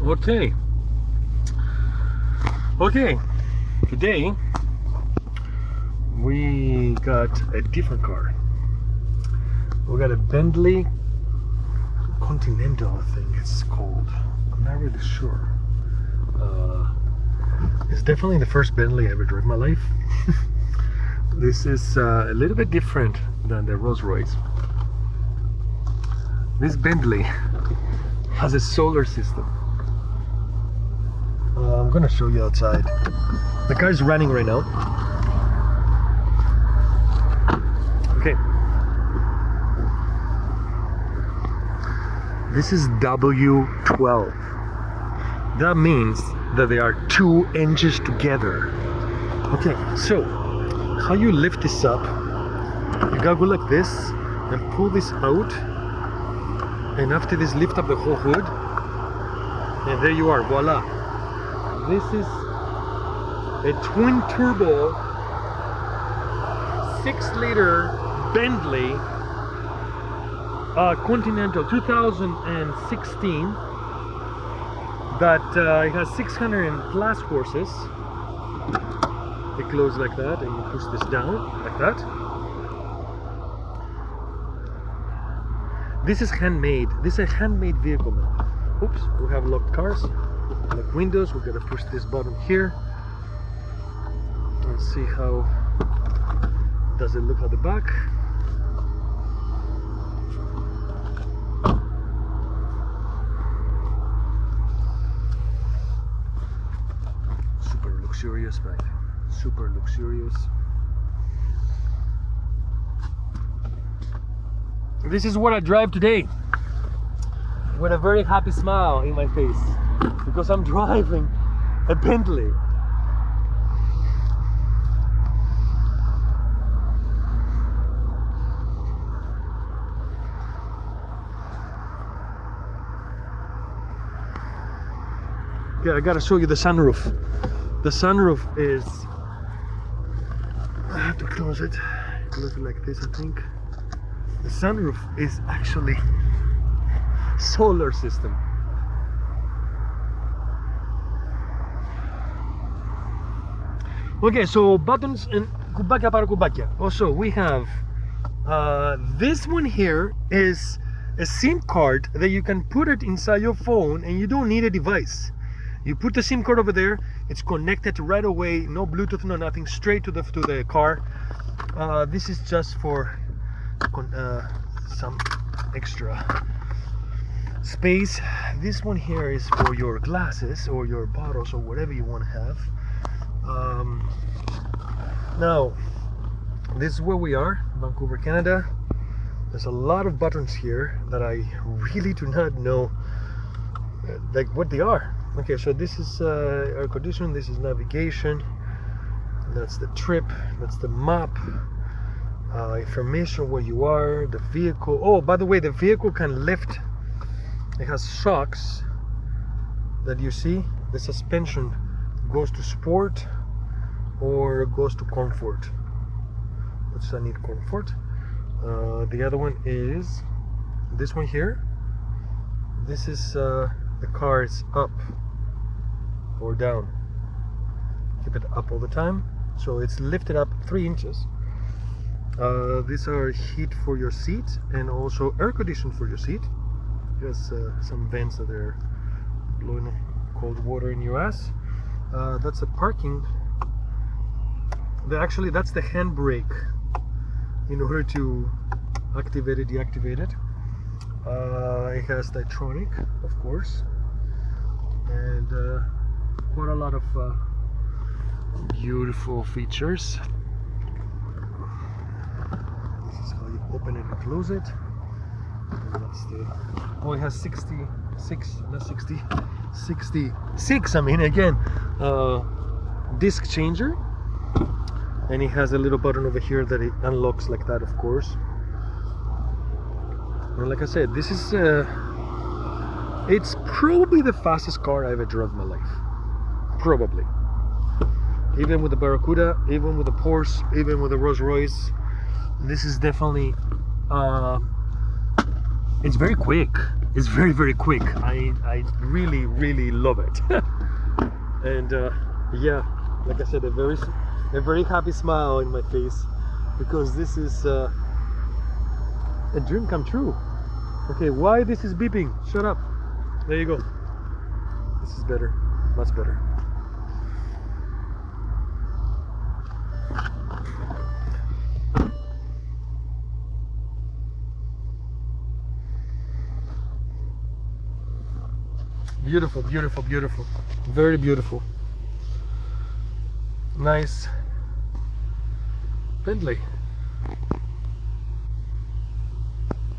Okay. Today we got a different car. We got a Bentley Continental, I think it's called. I'm not really sure. It's definitely the first Bentley I ever drove in my life. This is a little bit different than the Rolls Royce. This Bentley has a solar system. I'm gonna show you outside. The car is running right now. Okay. This is W12. That means that they are two engines together. Okay, so how you lift this up? You gotta go like this and pull this out. And after this, lift up the whole hood. And there you are, voila. This is a twin turbo 6-liter Bentley Continental 2016 that it has 600 and plus horses. It closes like that and you push this down like that. This is handmade. This is a handmade vehicle, man. Oops, we have locked cars. Like windows, we're gonna push this button here and see how does it look at the back. Super luxurious, right? Super luxurious. This is what I drive today, with a very happy smile in my face, because I'm driving a Bentley. Yeah, I gotta show you the sunroof. The sunroof is, I have to close it. It looks like this, I think. The sunroof is actually solar system. Okay, so buttons and kubakia para kubakia. Also, we have this one here is a SIM card that you can put it inside your phone and you don't need a device. You put the SIM card over there, it's connected right away, no Bluetooth, no nothing, straight to the car. This is just for some extra space. This one here is for your glasses or your bottles or whatever you want to have. Now, this is where we are, Vancouver, Canada. There's a lot of buttons here that I really do not know like what they are. Okay, so this is air conditioning, this is navigation, that's the trip, that's the map, information where you are, the vehicle. Oh, by the way, the vehicle can lift. It has shocks that you see. The suspension goes to sport or goes to comfort. Which I need comfort. The other one is this one here. This is the car is up or down. Keep it up all the time. So it's lifted up 3 inches. These are heat for your seat and also air conditioning for your seat. There's some vents that are blowing cold water in your ass. That's the parking. Actually, that's the handbrake in order to activate it, deactivate it. It has Ditronic, of course, and quite a lot of beautiful features. This is how you open it and close it. And that's the, oh, it has 66, I mean, again, disc changer. And it has a little button over here that it unlocks like that, of course. And like I said, this is it's probably the fastest car I ever drove in my life. Probably. Even with the Barracuda, even with the Porsche, even with the Rolls Royce, this is definitely it's very quick. is very, very quick. I really, really love it. And yeah, like I said, a very happy smile in my face, because this is a dream come true. Okay, why this is beeping? Shut up. There you go. This is better, much better. Beautiful, beautiful, beautiful. Very beautiful. Nice Bentley.